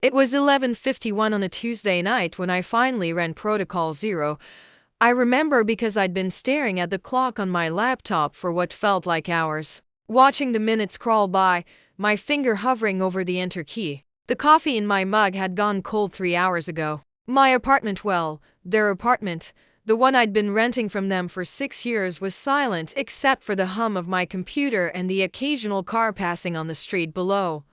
It was 11:51 on a Tuesday night when I finally ran Protocol Zero. I remember because I'd been staring at the clock on my laptop for what felt like hours, watching the minutes crawl by, my finger hovering over the enter key. The coffee in my mug had gone cold 3 hours ago. My apartment, well, their apartment, the one I'd been renting from them for 6 years, was silent except for the hum of my computer and the occasional car passing on the street below.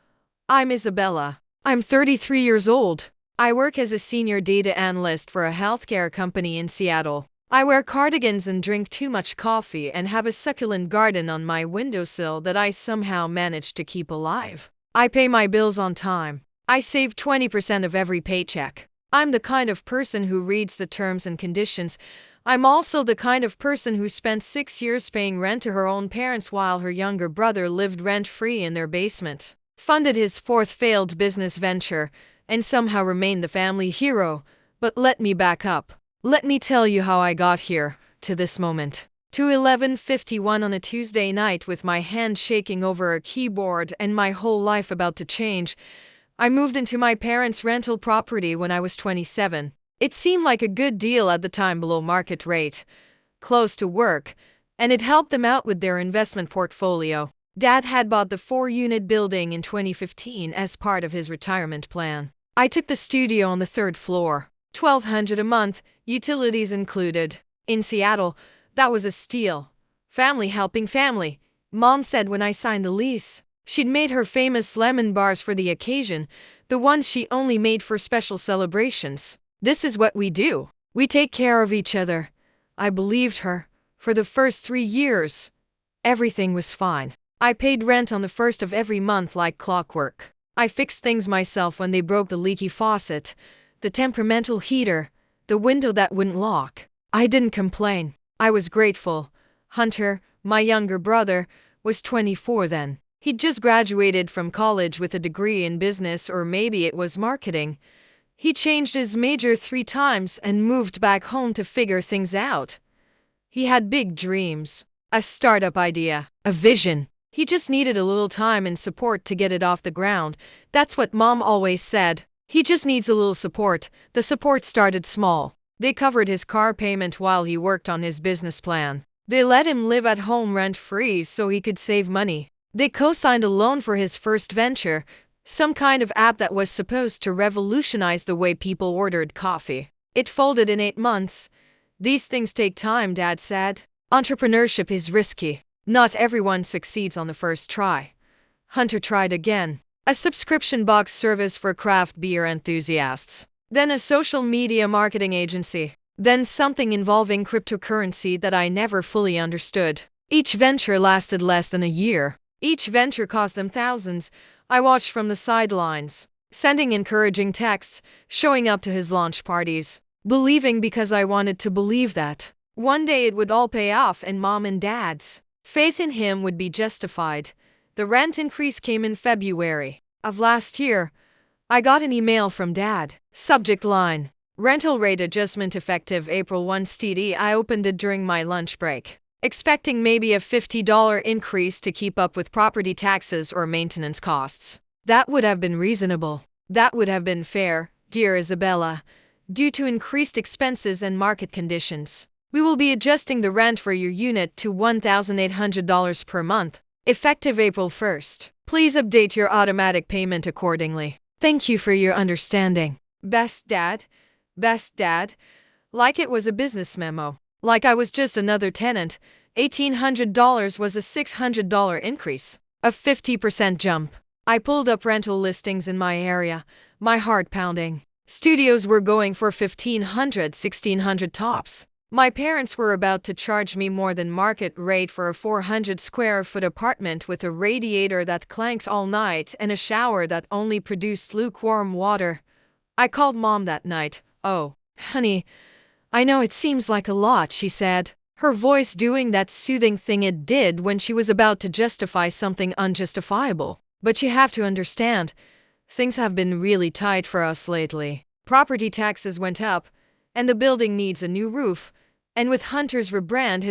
I'm Isbella. I'm 33 years old. I work as a senior data analyst for a healthcare company in Seattle. I wear cardigans and drink too much coffee and have a succulent garden on my windowsill that I somehow managed to keep alive. I pay my bills on time. I save 20% of every paycheck. I'm the kind of person who reads the terms and conditions. I'm also the kind of person who spent 6 years paying rent to her own parents while her younger brother lived rent-free in their basement, funded his fourth failed business venture, and somehow remained the family hero. But let me back up. Let me tell you how I got here, to this moment. To 11:51 on a Tuesday night with my hand shaking over a keyboard and my whole life about to change. I moved into my parents' rental property when I was 27. It seemed like a good deal at the time, below market rate, close to work, and it helped them out with their investment portfolio. Dad had bought the 4-unit building in 2015 as part of his retirement plan. I took the studio on the third floor, $1,200 a month, utilities included. In Seattle, that was a steal. Family helping family, Mom said when I signed the lease. She'd made her famous lemon bars for the occasion, the ones she only made for special celebrations. This is what we do. We take care of each other. I believed her. For the first 3 years, everything was fine. I paid rent on the first of every month like clockwork. I fixed things myself when they broke the leaky faucet, the temperamental heater, the window that wouldn't lock. I didn't complain. I was grateful. Hunter, my younger brother, was 24 then. He'd just graduated from college with a degree in business, or maybe it was marketing. He changed his major 3 times and moved back home to figure things out. He had big dreams, a startup idea, a vision. He just needed a little time and support to get it off the ground. That's what Mom always said. He just needs a little support. The support started small. They covered his car payment while he worked on his business plan. They let him live at home rent-free so he could save money. They co-signed a loan for his first venture, some kind of app that was supposed to revolutionize the way people ordered coffee. It folded in 8 months. These things take time, Dad said. Entrepreneurship is risky. Not everyone succeeds on the first try. Hunter tried again. A subscription box service for craft beer enthusiasts. Then a social media marketing agency. Then something involving cryptocurrency that I never fully understood. Each venture lasted less than a year. Each venture cost them thousands. I watched from the sidelines, sending encouraging texts, showing up to his launch parties, believing because I wanted to believe that one day it would all pay off and Mom and Dad's faith in him would be justified. The rent increase came in February of last year. I got an email from Dad. Subject line: rental rate adjustment effective April 1 STD. I opened it during my lunch break, expecting maybe a $50 increase to keep up with property taxes or maintenance costs. That would have been reasonable. That would have been fair, dear Isbella. Due to increased expenses and market conditions, we will be adjusting the rent for your unit to $1,800 per month, effective April 1st. Please update your automatic payment accordingly. Thank you for your understanding. Best Dad. Best Dad. Like it was a business memo. Like I was just another tenant. $1,800 was a $600 increase. A 50% jump. I pulled up rental listings in my area, my heart pounding. Studios were going for $1,500, $1,600 tops. My parents were about to charge me more than market rate for a 400 square foot apartment with a radiator that clanked all night and a shower that only produced lukewarm water. I called Mom that night. "Oh, honey, I know it seems like a lot," she said, her voice doing that soothing thing it did when she was about to justify something unjustifiable. "But you have to understand, things have been really tight for us lately. Property taxes went up, and the building needs a new roof. And with Hunter's rebrand,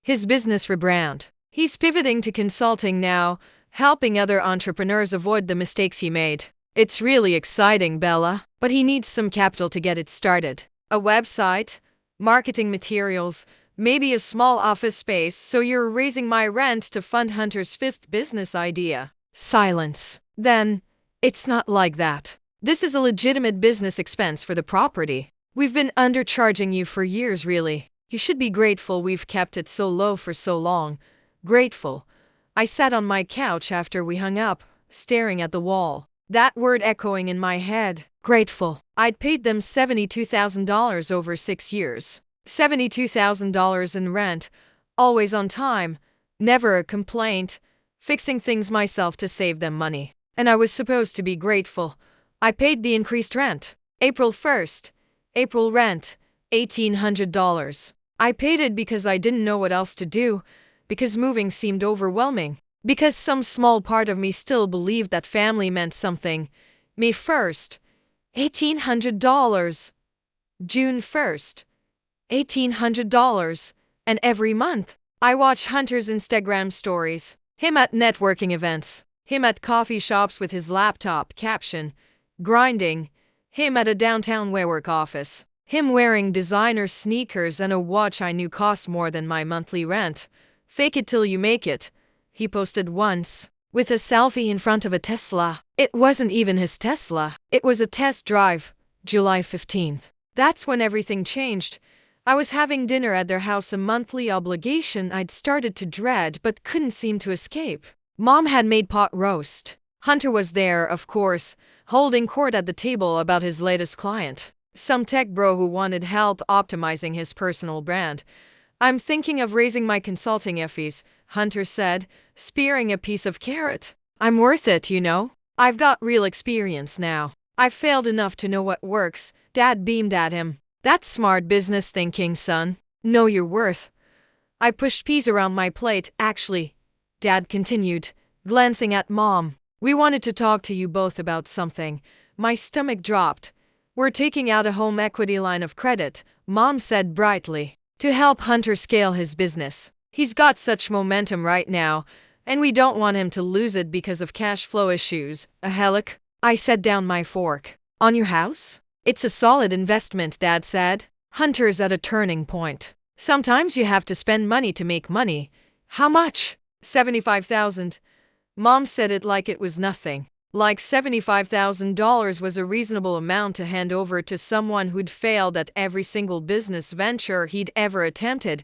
his business rebrand, he's pivoting to consulting now, helping other entrepreneurs avoid the mistakes he made. It's really exciting, Bella, but he needs some capital to get it started. A website, marketing materials, maybe a small office space, so you're raising my rent to fund Hunter's fifth business idea. Silence. Then, it's not like that. This is a legitimate business expense for the property. We've been undercharging you for years, really. You should be grateful we've kept it so low for so long. Grateful. I sat on my couch after we hung up, staring at the wall. That word echoing in my head. Grateful. I'd paid them $72,000 over 6 years. $72,000 in rent. Always on time. Never a complaint. Fixing things myself to save them money. And I was supposed to be grateful. I paid the increased rent. April 1st. April rent. $1,800. I paid it because I didn't know what else to do. Because moving seemed overwhelming. Because some small part of me still believed that family meant something. May 1st. $1,800. June 1st. $1,800. And every month, I watch Hunter's Instagram stories. Him at networking events. Him at coffee shops with his laptop, caption, grinding. Him at a downtown WeWork office. Him wearing designer sneakers and a watch I knew cost more than my monthly rent. Fake it till you make it, he posted once, with a selfie in front of a Tesla. It wasn't even his Tesla. It was a test drive, July 15th. That's when everything changed. I was having dinner at their house, a monthly obligation I'd started to dread but couldn't seem to escape. Mom had made pot roast. Hunter was there, of course, holding court at the table about his latest client. Some tech bro who wanted help optimizing his personal brand. I'm thinking of raising my consulting fees, Hunter said, spearing a piece of carrot. I'm worth it, you know. I've got real experience now. I've failed enough to know what works. Dad beamed at him. That's smart business thinking, son. Know your worth. I pushed peas around my plate, actually. Dad continued, glancing at Mom. We wanted to talk to you both about something. My stomach dropped. We're taking out a home equity line of credit, Mom said brightly, to help Hunter scale his business. He's got such momentum right now, and we don't want him to lose it because of cash flow issues. A Heloc? I set down my fork. On your house? It's a solid investment, Dad said. Hunter's at a turning point. Sometimes you have to spend money to make money. How much? $75,000. Mom said it like it was nothing. Like $75,000 was a reasonable amount to hand over to someone who'd failed at every single business venture he'd ever attempted.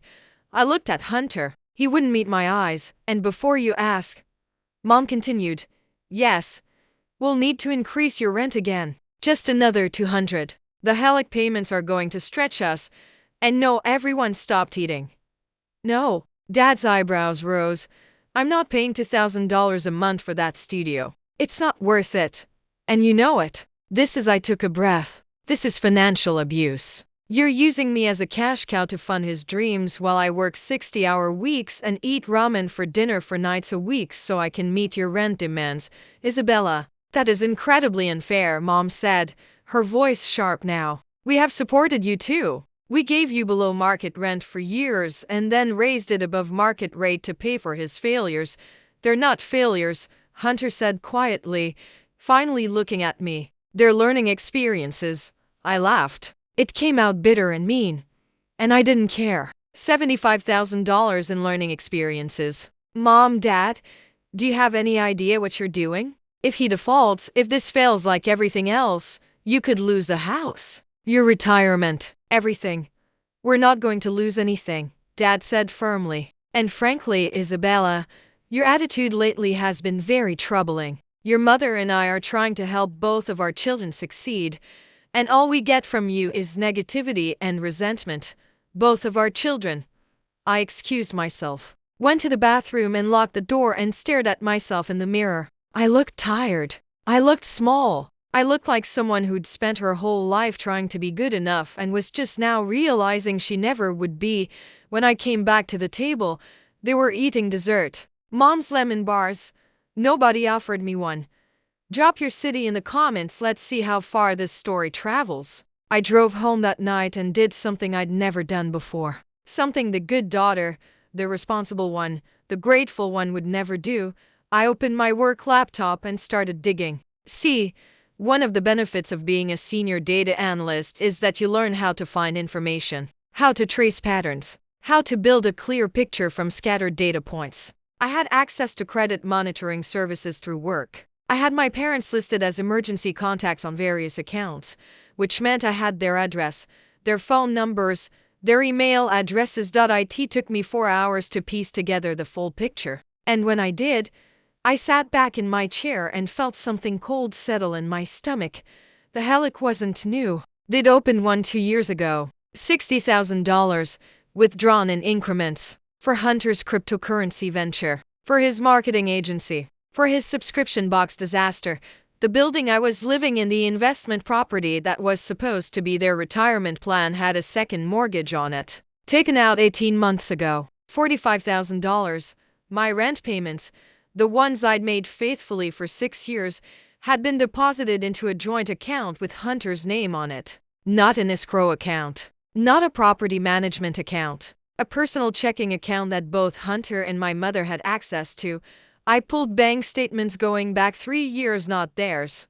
I looked at Hunter. He wouldn't meet my eyes. And before you ask, Mom continued, yes, we'll need to increase your rent again. Just another $200. The Heloc payments are going to stretch us. And no, everyone stopped eating. No. Dad's eyebrows rose. I'm not paying $2,000 a month for that studio. It's not worth it. And you know it. I took a breath. This is financial abuse. You're using me as a cash cow to fund his dreams while I work 60-hour weeks and eat ramen for dinner for nights a week so I can meet your rent demands. Isabella, that is incredibly unfair, Mom said, her voice sharp now. We have supported you too. We gave you below market rent for years and then raised it above market rate to pay for his failures. They're not failures, Hunter said quietly, finally looking at me. They're learning experiences. I laughed. It came out bitter and mean. And I didn't care. $75,000 in learning experiences. Mom, Dad, do you have any idea what you're doing? If he defaults, if this fails like everything else, you could lose a house. Your retirement. Everything. We're not going to lose anything, Dad said firmly. And frankly, Isabella, your attitude lately has been very troubling. Your mother and I are trying to help both of our children succeed, and all we get from you is negativity and resentment. Both of our children. I excused myself, went to the bathroom and locked the door and stared at myself in the mirror. I looked tired. I looked small. I looked like someone who'd spent her whole life trying to be good enough and was just now realizing she never would be. When I came back to the table, they were eating dessert. Mom's lemon bars. Nobody offered me one. Drop your city in the comments, let's see how far this story travels. I drove home that night and did something I'd never done before. Something the good daughter, the responsible one, the grateful one would never do. I opened my work laptop and started digging. See, One of the benefits of being a senior data analyst is that you learn how to find information, how to trace patterns, how to build a clear picture from scattered data points. I had access to credit monitoring services through work. I had my parents listed as emergency contacts on various accounts, which meant I had their address, their phone numbers, their email addresses. It took me 4 hours to piece together the full picture. And when I did, I sat back in my chair and felt something cold settle in my stomach. The Heloc wasn't new. They'd opened one 2 years ago. $60,000, withdrawn in increments, for Hunter's cryptocurrency venture, for his marketing agency, for his subscription box disaster, the building I was living in, the investment property that was supposed to be their retirement plan had a second mortgage on it, taken out 18 months ago. $45,000. My rent payments, the ones I'd made faithfully for 6 years, had been deposited into a joint account with Hunter's name on it. Not an escrow account. Not a property management account. A personal checking account that both Hunter and my mother had access to. I pulled bank statements going back 3 years, not theirs.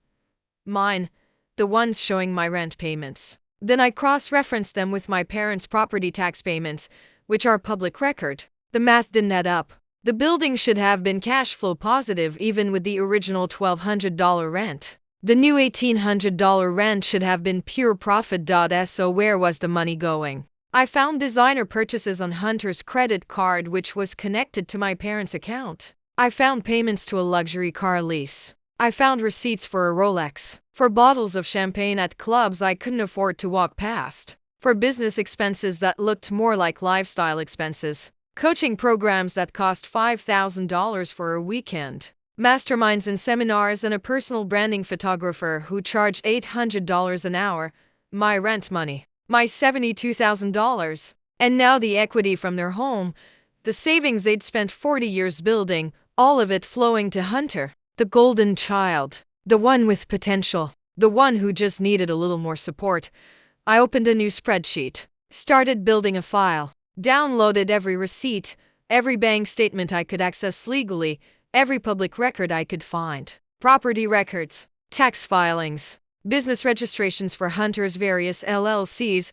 Mine. The ones showing my rent payments. Then I cross-referenced them with my parents' property tax payments, which are public record. The math didn't add up. The building should have been cash flow positive even with the original $1,200 rent. The new $1,800 rent should have been pure profit. So where was the money going? I found designer purchases on Hunter's credit card, which was connected to my parents' account. I found payments to a luxury car lease. I found receipts for a Rolex, for bottles of champagne at clubs I couldn't afford to walk past, for business expenses that looked more like lifestyle expenses, coaching programs that cost $5,000 for a weekend, masterminds and seminars, and a personal branding photographer who charged $800 an hour, my rent money, my $72,000, and now the equity from their home, the savings they'd spent 40 years building, all of it flowing to Hunter, the golden child, the one with potential, the one who just needed a little more support. I opened a new spreadsheet, started building a file, downloaded every receipt, every bank statement I could access legally, every public record I could find, property records, tax filings, business registrations for Hunter's various LLCs,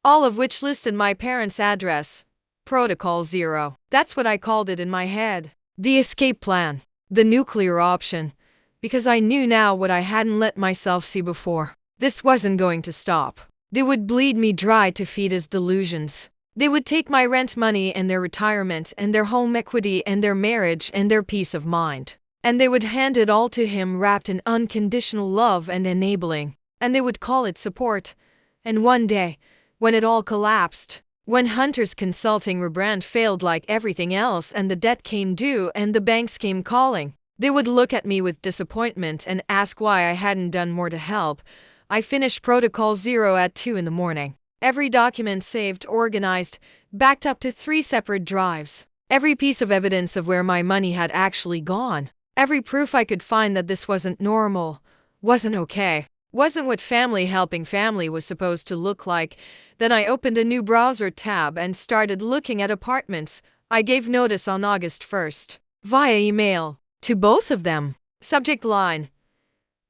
all of which listed my parents' address. Protocol 0. That's what I called it in my head. The escape plan. The nuclear option. Because I knew now what I hadn't let myself see before. This wasn't going to stop. They would bleed me dry to feed his delusions. They would take my rent money and their retirement and their home equity and their marriage and their peace of mind. And they would hand it all to him wrapped in unconditional love and enabling. And they would call it support. And one day, when it all collapsed, when Hunter's consulting Rebrand failed like everything else and the debt came due and the banks came calling, they would look at me with disappointment and ask why I hadn't done more to help. I finished Protocol 0 at 2 in the morning. Every document saved, organized, backed up to 3 separate drives. Every piece of evidence of where my money had actually gone. Every proof I could find that this wasn't normal, wasn't okay, wasn't what family helping family was supposed to look like. Then I opened a new browser tab and started looking at apartments. I gave notice on August 1st, via email, to both of them. Subject line: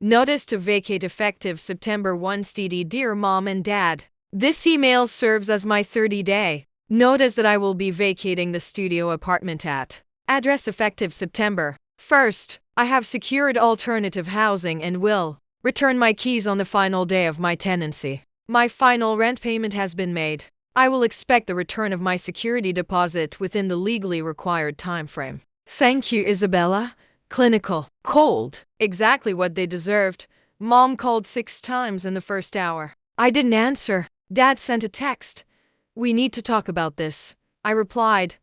Notice to vacate effective September 1. Steady dear mom and dad. This email serves as my 30-day notice that I will be vacating the studio apartment at address effective September 1st. I have secured alternative housing and will return my keys on the final day of my tenancy. My final rent payment has been made. I will expect the return of my security deposit within the legally required time frame. Thank you, Isbella. Clinical. Cold. Exactly what they deserved. Mom called 6 times in the first hour. I didn't answer. Dad sent a text. We need to talk about this. I replied.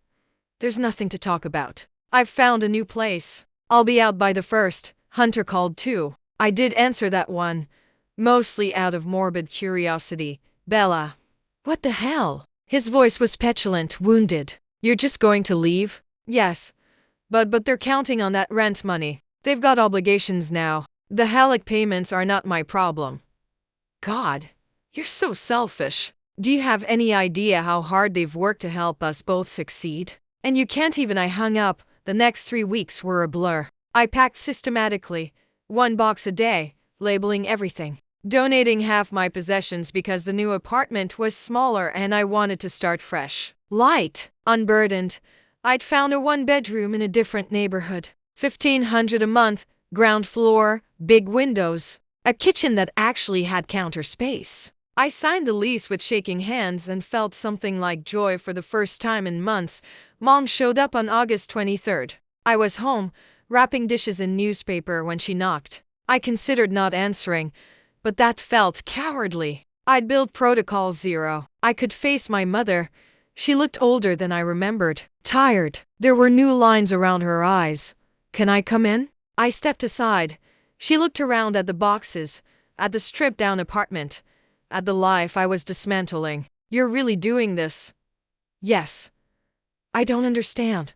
There's nothing to talk about. I've found a new place. I'll be out by the 1st. Hunter called too. I did answer that one, mostly out of morbid curiosity. Bella. What the hell? His voice was petulant, wounded. You're just going to leave? Yes. But they're counting on that rent money. They've got obligations now. The Heloc payments are not my problem. God, you're so selfish. Do you have any idea how hard they've worked to help us both succeed? And you can't even. I hung up. The next 3 weeks were a blur. I packed systematically, 1 box a day, labeling everything, donating half my possessions because the new apartment was smaller and I wanted to start fresh. Light, unburdened. I'd found a one-bedroom in a different neighborhood. $1,500 a month, ground floor, big windows, a kitchen that actually had counter space. I signed the lease with shaking hands and felt something like joy for the first time in months. Mom showed up on August 23rd. I was home, wrapping dishes in newspaper when she knocked. I considered not answering, but that felt cowardly. I'd built Protocol Zero. I could face my mother. She looked older than I remembered, tired. There were new lines around her eyes. "Can I come in?" I stepped aside. She looked around at the boxes, at the stripped-down apartment, at the life I was dismantling. "You're really doing this?" "Yes." "I don't understand."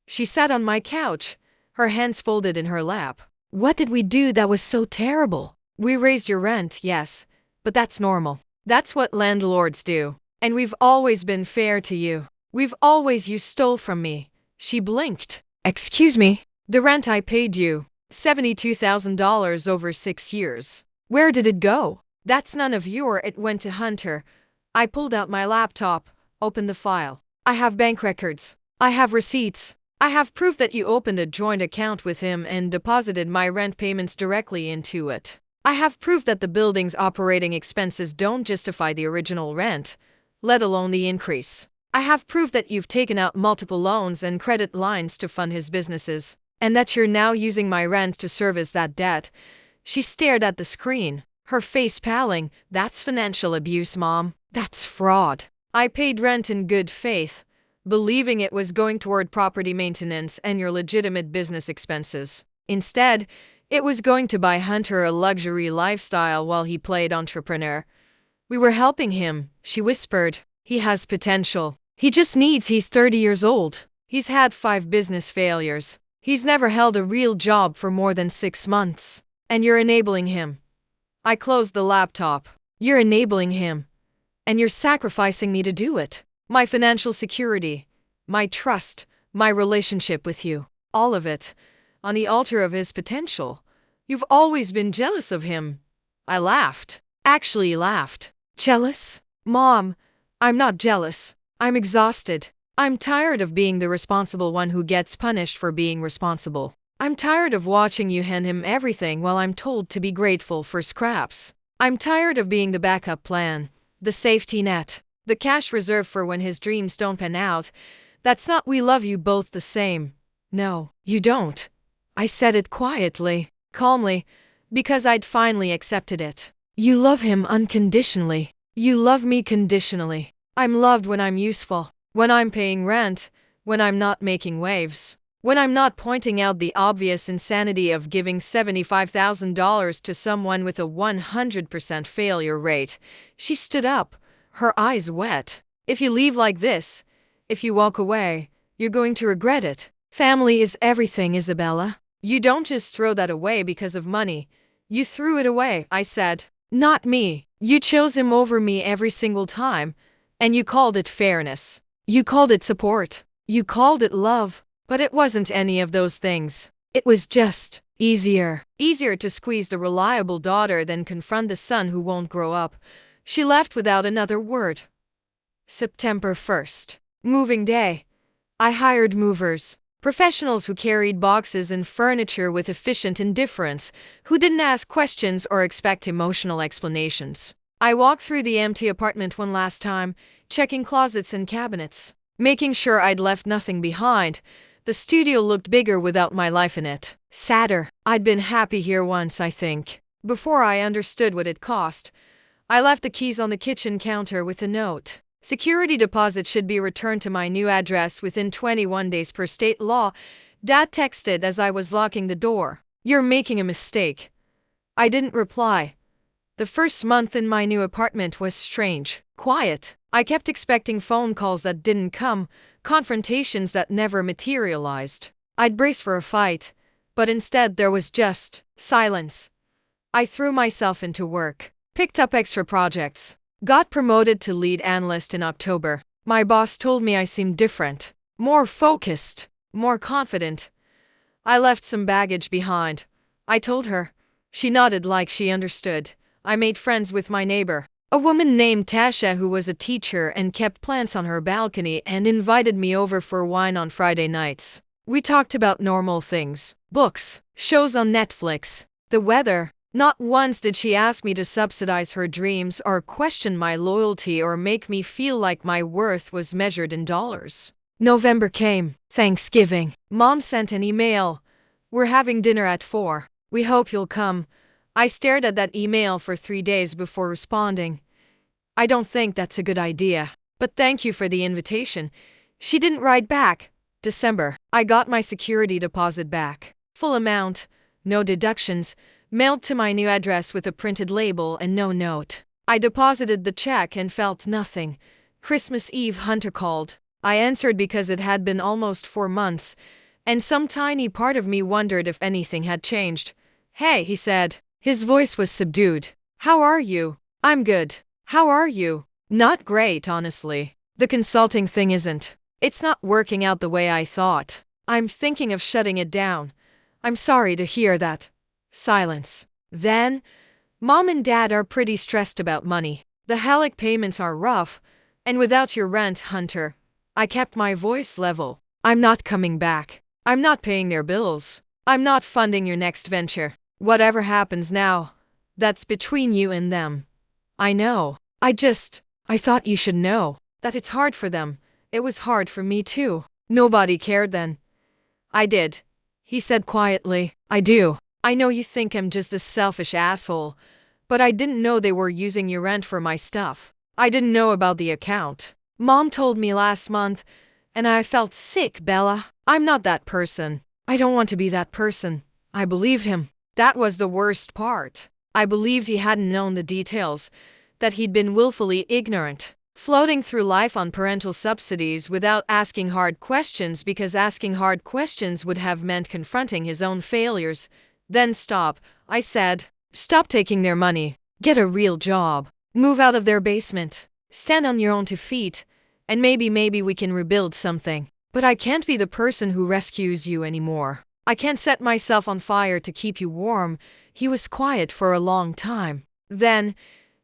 She sat on my couch, her hands folded in her lap. "What did we do that was so terrible?" "We raised your rent, yes, but that's normal. That's what landlords do. And we've always been fair to you. You stole from me." She blinked. "Excuse me?" "The rent I paid you, $72,000 over 6 years. Where did it go?" "That's none of your." "It went to Hunter." I pulled out my laptop, opened the file. "I have bank records. I have receipts. I have proof that you opened a joint account with him and deposited my rent payments directly into it. I have proof that the building's operating expenses don't justify the original rent, let alone the increase. I have proof that you've taken out multiple loans and credit lines to fund his businesses, and that you're now using my rent to service that debt." She stared at the screen, her face paling. "That's financial abuse, Mom. That's fraud. I paid rent in good faith, believing it was going toward property maintenance and your legitimate business expenses. Instead, it was going to buy Hunter a luxury lifestyle while he played entrepreneur." "We were helping him," she whispered. "He has potential. He's 30 years old. He's had 5 business failures. He's never held a real job for more than 6 months. And you're enabling him." I closed the laptop. "You're enabling him. And you're sacrificing me to do it. My financial security, my trust, my relationship with you. All of it, on the altar of his potential. You've always been jealous of him." I laughed. Actually laughed. "Jealous? Mom, I'm not jealous. I'm exhausted. I'm tired of being the responsible one who gets punished for being responsible. I'm tired of watching you hand him everything while I'm told to be grateful for scraps. I'm tired of being the backup plan, the safety net, the cash reserve for when his dreams don't pan out. That's not. We love you both the same." "No, you don't." I said it quietly, calmly, because I'd finally accepted it. "You love him unconditionally. You love me conditionally. I'm loved when I'm useful, when I'm paying rent, when I'm not making waves, when I'm not pointing out the obvious insanity of giving $75,000 to someone with a 100% failure rate." She stood up, her eyes wet. "If you leave like this, if you walk away, you're going to regret it. Family is everything, Isabella. You don't just throw that away because of money. You threw it away," I said. "Not me. You chose him over me every single time. And you called it fairness. You called it support. You called it love. But it wasn't any of those things. It was just easier. Easier to squeeze the reliable daughter than confront the son who won't grow up." She left without another word. September 1st. Moving day. I hired movers. Professionals who carried boxes and furniture with efficient indifference, who didn't ask questions or expect emotional explanations. I walked through the empty apartment one last time, checking closets and cabinets, making sure I'd left nothing behind. The studio looked bigger without my life in it. Sadder. I'd been happy here once, I think, before I understood what it cost. I left the keys on the kitchen counter with a note. Security deposit should be returned to my new address within 21 days per state law. Dad texted as I was locking the door. "You're making a mistake." I didn't reply. The first month in my new apartment was strange, quiet. I kept expecting phone calls that didn't come, confrontations that never materialized. I'd brace for a fight, but instead there was just silence. I threw myself into work, picked up extra projects, got promoted to lead analyst in October. My boss told me I seemed different, more focused, more confident. I left some baggage behind. I told her, She nodded like she understood. I made friends with my neighbor, a woman named Tasha who was a teacher and kept plants on her balcony and invited me over for wine on Friday nights. We talked about normal things, books, shows on Netflix, the weather. Not once did she ask me to subsidize her dreams or question my loyalty or make me feel like my worth was measured in dollars. November came. Thanksgiving. Mom sent an email. We're having dinner at 4. We hope you'll come. I stared at that email for 3 days before responding. I don't think that's a good idea, but thank you for the invitation. She didn't write back. December. I got my security deposit back. Full amount, no deductions, mailed to my new address with a printed label and no note. I deposited the check and felt nothing. Christmas Eve, Hunter called. I answered because it had been almost 4 months, and some tiny part of me wondered if anything had changed. Hey, he said. His voice was subdued. How are you? I'm good. How are you? Not great, honestly. The consulting thing isn't. It's not working out the way I thought. I'm thinking of shutting it down. I'm sorry to hear that. Silence. Then, Mom and Dad are pretty stressed about money. The Heloc payments are rough, and without your rent, Hunter, I kept my voice level. I'm not coming back. I'm not paying their bills. I'm not funding your next venture. Whatever happens now, that's between you and them. I know. I thought you should know that it's hard for them. It was hard for me too. Nobody cared then. I did. He said quietly. I do. I know you think I'm just a selfish asshole, but I didn't know they were using your rent for my stuff. I didn't know about the account. Mom told me last month, and I felt sick, Bella. I'm not that person. I don't want to be that person. I believed him. That was the worst part. I believed he hadn't known the details, that he'd been willfully ignorant, floating through life on parental subsidies without asking hard questions because asking hard questions would have meant confronting his own failures. Then stop, I said. Stop taking their money. Get a real job. Move out of their basement. Stand on your own 2 feet. And maybe we can rebuild something. But I can't be the person who rescues you anymore. I can't set myself on fire to keep you warm. He was quiet for a long time. Then,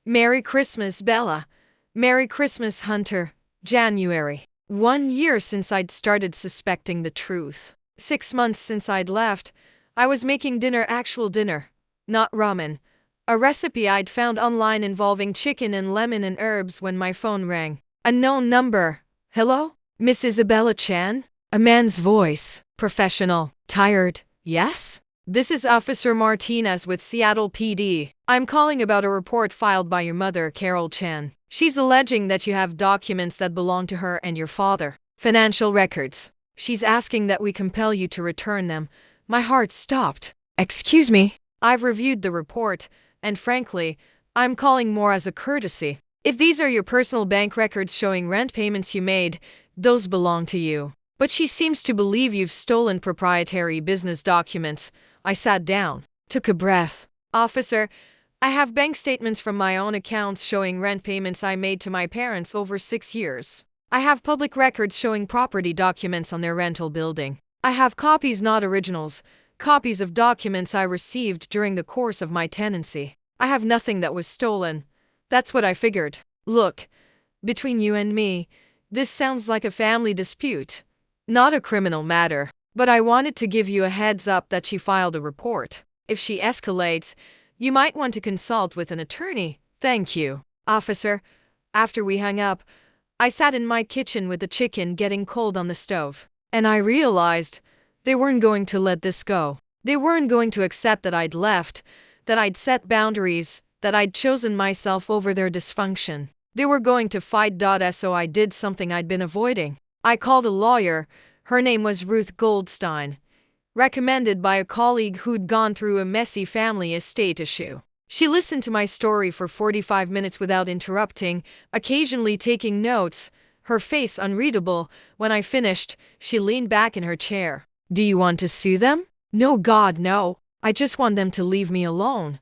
Merry Christmas, Bella. Merry Christmas, Hunter. January. 1 year since I'd started suspecting the truth. 6 months since I'd left. I was making dinner, actual dinner. Not ramen. A recipe I'd found online involving chicken and lemon and herbs when my phone rang. Unknown number. Hello? Miss Isabella Chan? A man's voice. Professional. Tired. Yes? This is Officer Martinez with Seattle PD. I'm calling about a report filed by your mother, Carol Chan. She's alleging that you have documents that belong to her and your father. Financial records. She's asking that we compel you to return them. My heart stopped. Excuse me? I've reviewed the report, and frankly, I'm calling more as a courtesy. If these are your personal bank records showing rent payments you made, those belong to you. But she seems to believe you've stolen proprietary business documents. I sat down, took a breath. Officer, I have bank statements from my own accounts showing rent payments I made to my parents over 6 years. I have public records showing property documents on their rental building. I have copies, not originals, copies of documents I received during the course of my tenancy. I have nothing that was stolen. That's what I figured. Look, between you and me, this sounds like a family dispute, not a criminal matter. But I wanted to give you a heads up that she filed a report. If she escalates, you might want to consult with an attorney. Thank you, officer. After we hung up, I sat in my kitchen with the chicken getting cold on the stove. And I realized they weren't going to let this go. They weren't going to accept that I'd left, that I'd set boundaries, that I'd chosen myself over their dysfunction. They were going to fight. So I did something I'd been avoiding. I called a lawyer. Her name was Ruth Goldstein, recommended by a colleague who'd gone through a messy family estate issue. She listened to my story for 45 minutes without interrupting, occasionally taking notes, her face unreadable. When I finished, she leaned back in her chair. Do you want to sue them? No, God, no. I just want them to leave me alone.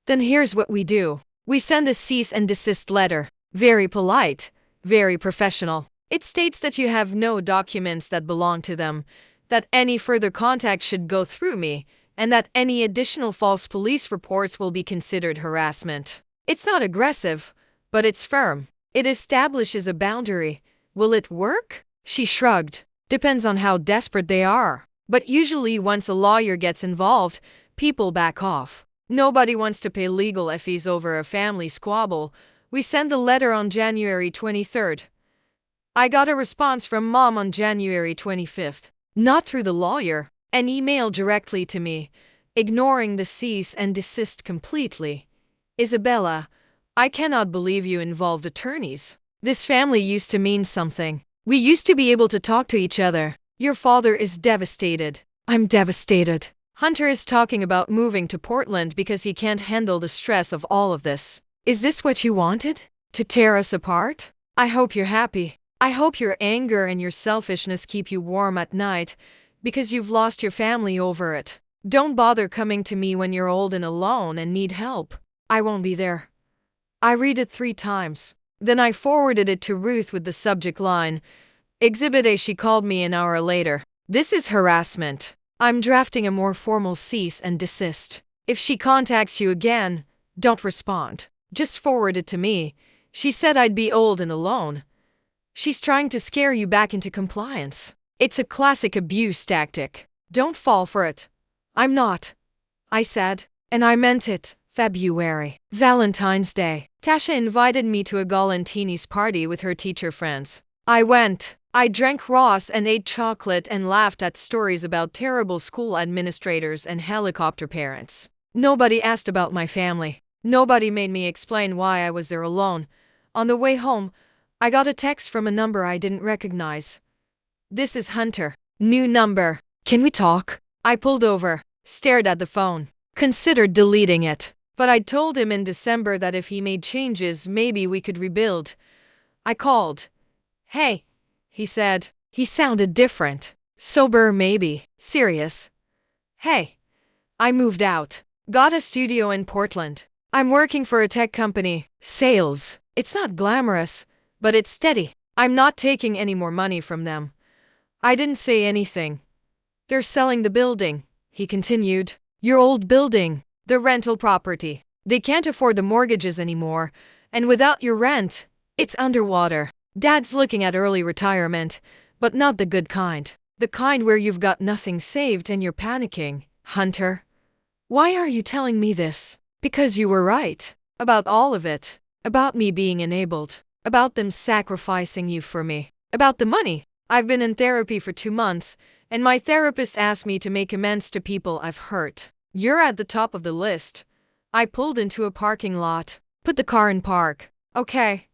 Then here's what we do. We send a cease and desist letter. Very polite, very professional. It states that you have no documents that belong to them, that any further contact should go through me, and that any additional false police reports will be considered harassment. It's not aggressive, but it's firm. It establishes a boundary. Will it work? She shrugged. Depends on how desperate they are. But usually once a lawyer gets involved, people back off. Nobody wants to pay legal fees over a family squabble. We sent the letter on January 23rd. I got a response from Mom on January 25th. Not through the lawyer. An email directly to me, ignoring the cease and desist completely. Isabella, I cannot believe you involved attorneys. This family used to mean something. We used to be able to talk to each other. Your father is devastated. I'm devastated. Hunter is talking about moving to Portland because he can't handle the stress of all of this. Is this what you wanted? To tear us apart? I hope you're happy. I hope your anger and your selfishness keep you warm at night because you've lost your family over it. Don't bother coming to me when you're old and alone and need help. I won't be there. I read it 3 times. Then I forwarded it to Ruth with the subject line, Exhibit A. She called me an hour later. This is harassment. I'm drafting a more formal cease and desist. If she contacts you again, don't respond. Just forward it to me. She said I'd be old and alone. She's trying to scare you back into compliance. It's a classic abuse tactic. Don't fall for it. I'm not. I said, and I meant it. February. Valentine's Day. Tasha invited me to a Galantini's party with her teacher friends. I went. I drank Ross and ate chocolate and laughed at stories about terrible school administrators and helicopter parents. Nobody asked about my family. Nobody made me explain why I was there alone. On the way home, I got a text from a number I didn't recognize. This is Hunter. New number. Can we talk? I pulled over, stared at the phone, considered deleting it. But I told him in December that if he made changes, maybe we could rebuild. I called. Hey, he said. He sounded different. Sober maybe. Serious. Hey. I moved out. Got a studio in Portland. I'm working for a tech company. Sales. It's not glamorous, but it's steady. I'm not taking any more money from them. I didn't say anything. They're selling the building, he continued. Your old building. The rental property. They can't afford the mortgages anymore, and without your rent, it's underwater. Dad's looking at early retirement, but not the good kind. The kind where you've got nothing saved and you're panicking. Hunter, why are you telling me this? Because you were right. About all of it. About me being enabled. About them sacrificing you for me. About the money. I've been in therapy for 2 months, and my therapist asked me to make amends to people I've hurt. You're at the top of the list. I pulled into a parking lot. Put the car in park. Okay.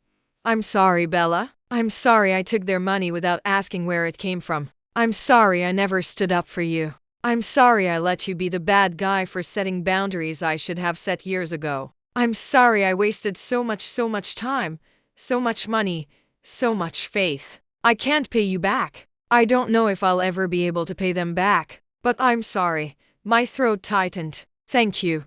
I'm sorry, Bella. I'm sorry I took their money without asking where it came from. I'm sorry I never stood up for you. I'm sorry I let you be the bad guy for setting boundaries I should have set years ago. I'm sorry I wasted so much time, so much money, so much faith. I can't pay you back. I don't know if I'll ever be able to pay them back, but I'm sorry. My throat tightened. Thank you.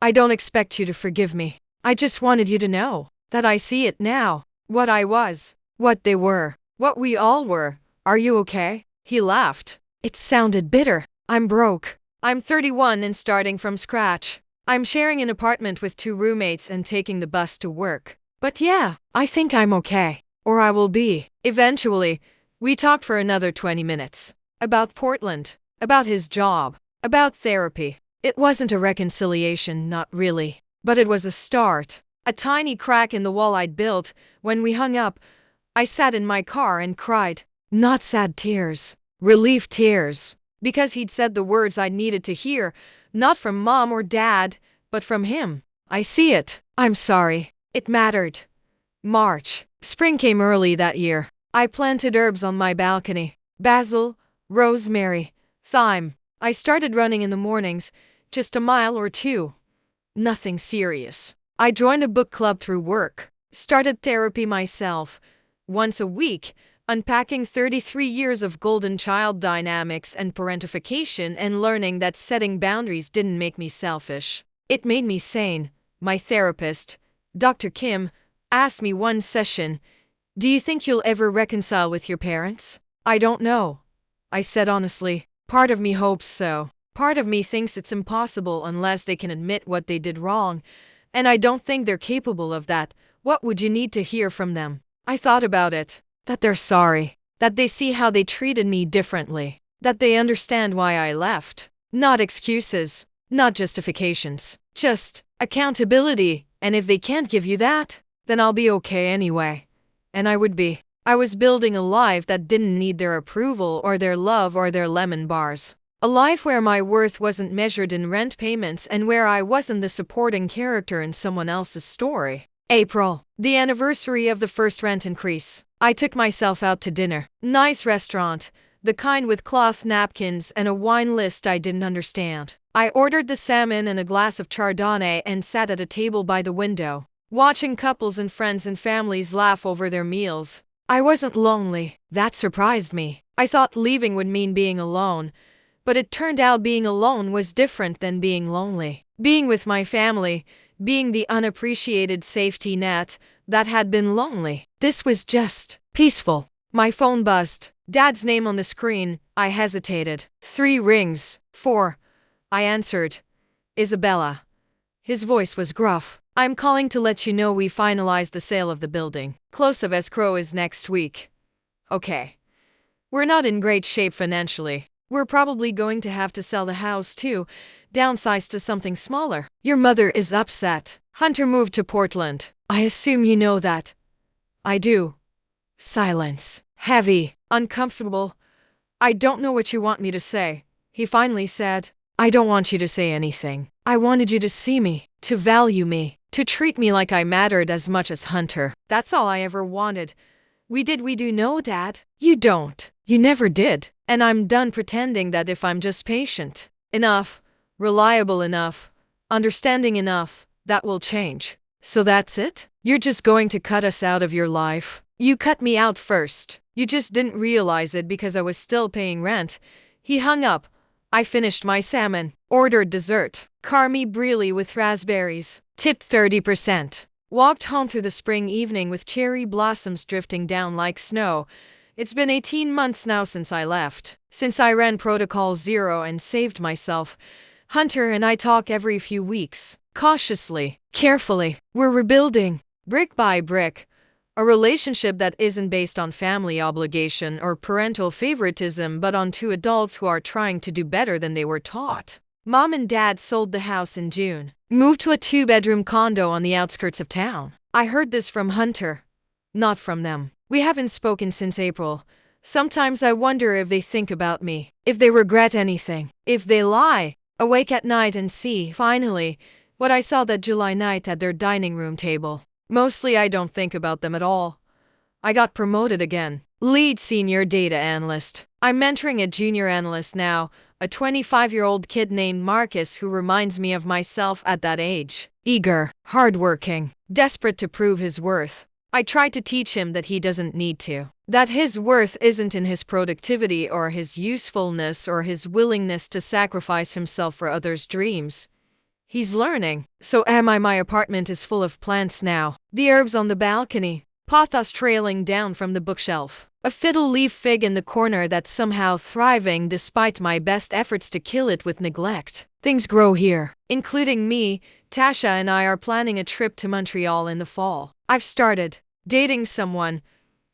I don't expect you to forgive me. I just wanted you to know that I see it now. What I was. What they were. What we all were. Are you okay? He laughed. It sounded bitter. I'm broke. I'm 31 and starting from scratch. I'm sharing an apartment with 2 roommates and taking the bus to work. But yeah, I think I'm okay. Or I will be. Eventually, we talked for another 20 minutes. About Portland. About his job. About therapy. It wasn't a reconciliation, not really. But it was a start. A tiny crack in the wall I'd built. When we hung up, I sat in my car and cried. Not sad tears. Relief tears. Because he'd said the words I needed to hear. Not from Mom or Dad, but from him. I see it. I'm sorry. It mattered. March. Spring came early that year. I planted herbs on my balcony. Basil, rosemary, thyme. I started running in the mornings, just a mile or 2. Nothing serious. I joined a book club through work. Started therapy myself. Once a week, unpacking 33 years of golden child dynamics and parentification and learning that setting boundaries didn't make me selfish. It made me sane. My therapist, Dr. Kim, asked me one session, "Do you think you'll ever reconcile with your parents?" "I don't know," I said honestly. Part of me hopes so. Part of me thinks it's impossible unless they can admit what they did wrong, and I don't think they're capable of that. What would you need to hear from them? I thought about it. That they're sorry. That they see how they treated me differently. That they understand why I left. Not excuses. Not justifications. Just accountability. And if they can't give you that, then I'll be okay anyway. And I would be. I was building a life that didn't need their approval or their love or their lemon bars. A life where my worth wasn't measured in rent payments and where I wasn't the supporting character in someone else's story. April, the anniversary of the first rent increase. I took myself out to dinner. Nice restaurant, the kind with cloth napkins and a wine list I didn't understand. I ordered the salmon and a glass of Chardonnay and sat at a table by the window, watching couples and friends and families laugh over their meals. I wasn't lonely. That surprised me. I thought leaving would mean being alone. But it turned out being alone was different than being lonely. Being with my family, being the unappreciated safety net that had been lonely. This was just peaceful. My phone buzzed. Dad's name on the screen. I hesitated. 3 rings. 4. I answered. Isabella. His voice was gruff. I'm calling to let you know we finalized the sale of the building. Close of escrow is next week. Okay. We're not in great shape financially. We're probably going to have to sell the house too, downsize to something smaller. Your mother is upset. Hunter moved to Portland. I assume you know that. I do. Silence. Heavy. Uncomfortable. I don't know what you want me to say. He finally said. I don't want you to say anything. I wanted you to see me, to value me, to treat me like I mattered as much as Hunter. That's all I ever wanted. We do know, Dad. You don't. You never did. And I'm done pretending that if I'm just patient enough, reliable enough, understanding enough, that will change. So that's it? You're just going to cut us out of your life? You cut me out first. You just didn't realize it because I was still paying rent. He hung up. I finished my salmon, ordered dessert, Carmi Brilli with raspberries, tipped 30%. Walked home through the spring evening with cherry blossoms drifting down like snow. It's been 18 months now since I left. Since I ran Protocol Zero and saved myself. Hunter and I talk every few weeks. Cautiously, carefully. We're rebuilding, brick by brick. A relationship that isn't based on family obligation or parental favoritism but on 2 adults who are trying to do better than they were taught. Mom and Dad sold the house in June. Moved to a 2-bedroom condo on the outskirts of town. I heard this from Hunter. Not from them. We haven't spoken since April. Sometimes I wonder if they think about me. If they regret anything. If they lie. Awake at night and see, finally, what I saw that July night at their dining room table. Mostly I don't think about them at all. I got promoted again. Lead senior data analyst. I'm mentoring a junior analyst now, a 25-year-old kid named Marcus who reminds me of myself at that age. Eager, hardworking, desperate to prove his worth. I try to teach him that he doesn't need to. That his worth isn't in his productivity or his usefulness or his willingness to sacrifice himself for others' dreams. He's learning. So am I. My apartment is full of plants now. The herbs on the balcony. Pothos trailing down from the bookshelf. A fiddle leaf fig in the corner that's somehow thriving despite my best efforts to kill it with neglect. Things grow here. Including me, Tasha and I are planning a trip to Montreal in the fall. I've started dating someone.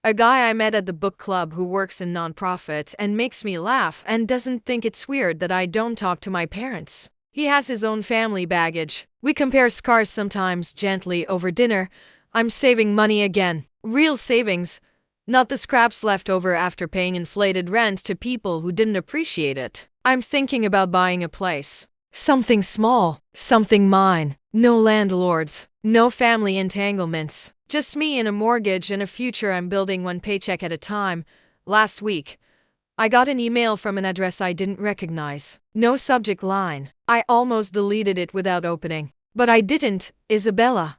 A guy I met at the book club who works in nonprofit and makes me laugh and doesn't think it's weird that I don't talk to my parents. He has his own family baggage. We compare scars sometimes gently over dinner. I'm saving money again. Real savings. Not the scraps left over after paying inflated rent to people who didn't appreciate it. I'm thinking about buying a place. Something small. Something mine. No landlords. No family entanglements. Just me and a mortgage and a future I'm building one paycheck at a time. Last week, I got an email from an address I didn't recognize. No subject line. I almost deleted it without opening. But I didn't. Isabella.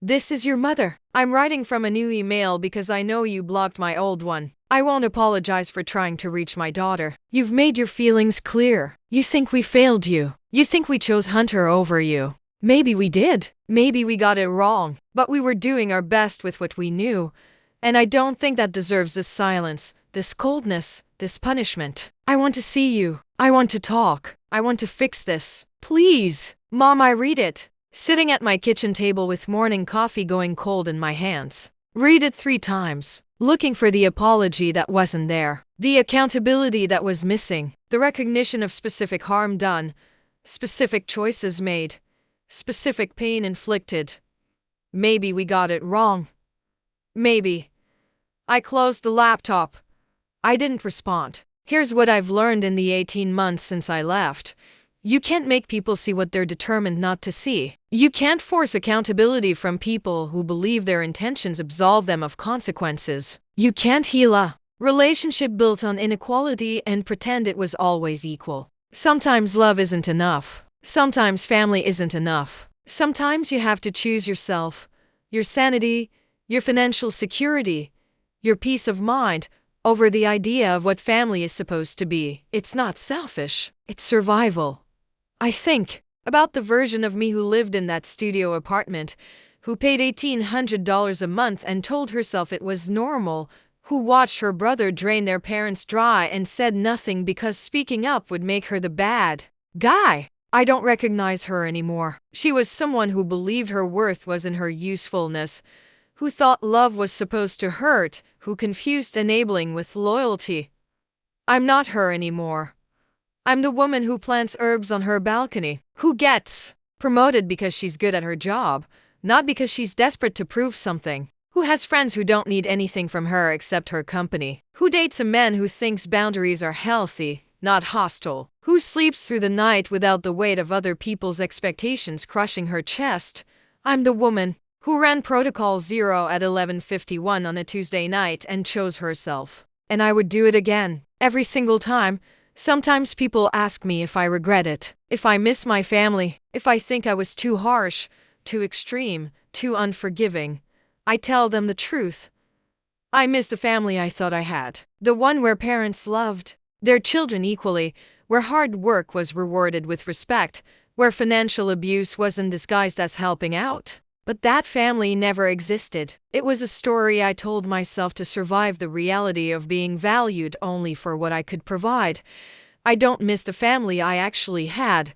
This is your mother. I'm writing from a new email because I know you blocked my old one. I won't apologize for trying to reach my daughter. You've made your feelings clear. You think we failed you. You think we chose Hunter over you. Maybe we did. Maybe we got it wrong. But we were doing our best with what we knew. And I don't think that deserves this silence, this coldness, this punishment. I want to see you. I want to talk. I want to fix this. Please. Mom, I read it. Sitting at my kitchen table with morning coffee going cold in my hands. Read it 3 times. Looking for the apology that wasn't there. The accountability that was missing. The recognition of specific harm done. Specific choices made. Specific pain inflicted. Maybe we got it wrong. Maybe. I closed the laptop. I didn't respond. Here's what I've learned in the 18 months since I left. You can't make people see what they're determined not to see. You can't force accountability from people who believe their intentions absolve them of consequences. You can't heal a relationship built on inequality and pretend it was always equal. Sometimes love isn't enough. Sometimes family isn't enough. Sometimes you have to choose yourself, your sanity, your financial security, your peace of mind, over the idea of what family is supposed to be. It's not selfish, it's survival. I think about the version of me who lived in that studio apartment, who paid $1,800 a month and told herself it was normal, who watched her brother drain their parents dry and said nothing because speaking up would make her the bad guy. I don't recognize her anymore. She was someone who believed her worth was in her usefulness, who thought love was supposed to hurt, who confused enabling with loyalty. I'm not her anymore. I'm the woman who plants herbs on her balcony, who gets promoted because she's good at her job, not because she's desperate to prove something, who has friends who don't need anything from her except her company, who dates a man who thinks boundaries are healthy, not hostile, who sleeps through the night without the weight of other people's expectations crushing her chest. I'm the woman who ran Protocol Zero at 11:51 on a Tuesday night and chose herself. And I would do it again, every single time. Sometimes people ask me if I regret it, if I miss my family, if I think I was too harsh, too extreme, too unforgiving. I tell them the truth. I miss the family I thought I had, the one where parents loved their children equally, where hard work was rewarded with respect, where financial abuse wasn't disguised as helping out. But that family never existed. It was a story I told myself to survive the reality of being valued only for what I could provide. I don't miss the family I actually had.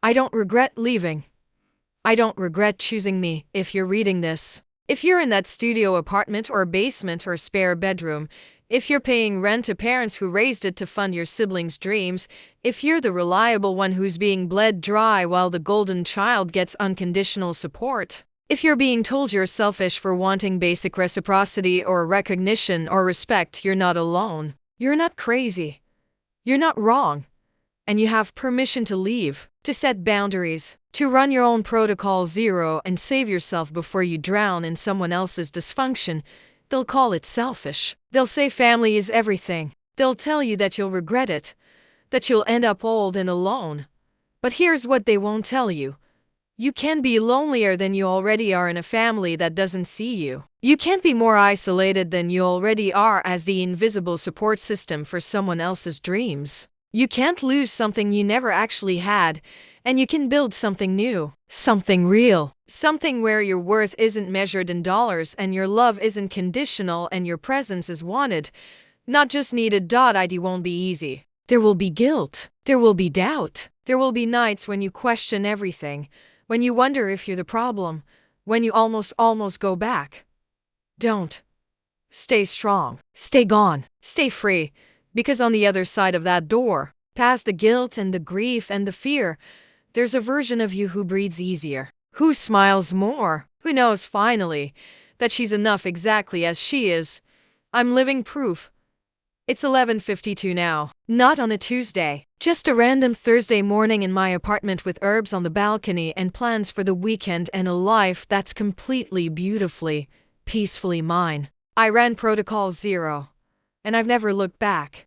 I don't regret leaving. I don't regret choosing me. If you're reading this, if you're in that studio apartment or basement or spare bedroom, if you're paying rent to parents who raised it to fund your siblings' dreams, if you're the reliable one who's being bled dry while the golden child gets unconditional support, if you're being told you're selfish for wanting basic reciprocity or recognition or respect, you're not alone. You're not crazy. You're not wrong. And you have permission to leave, to set boundaries, to run your own Protocol Zero and save yourself before you drown in someone else's dysfunction. They'll call it selfish. They'll say family is everything. They'll tell you that you'll regret it, that you'll end up old and alone. But here's what they won't tell you. You can be lonelier than you already are in a family that doesn't see you. You can't be more isolated than you already are as the invisible support system for someone else's dreams. You can't lose something you never actually had, and you can build something new, something real, something where your worth isn't measured in dollars and your love isn't conditional and your presence is wanted, not just needed. It won't be easy. There will be guilt. There will be doubt. There will be nights when you question everything, when you wonder if you're the problem, when you almost go back. Don't. Stay strong. Stay gone. Stay free. Because on the other side of that door, past the guilt and the grief and the fear, there's a version of you who breathes easier, who smiles more, who knows finally that she's enough exactly as she is. I'm living proof. It's 11:52 now, not on a Tuesday, just a random Thursday morning in my apartment with herbs on the balcony and plans for the weekend and a life that's completely, beautifully, peacefully mine. I ran Protocol Zero, and I've never looked back.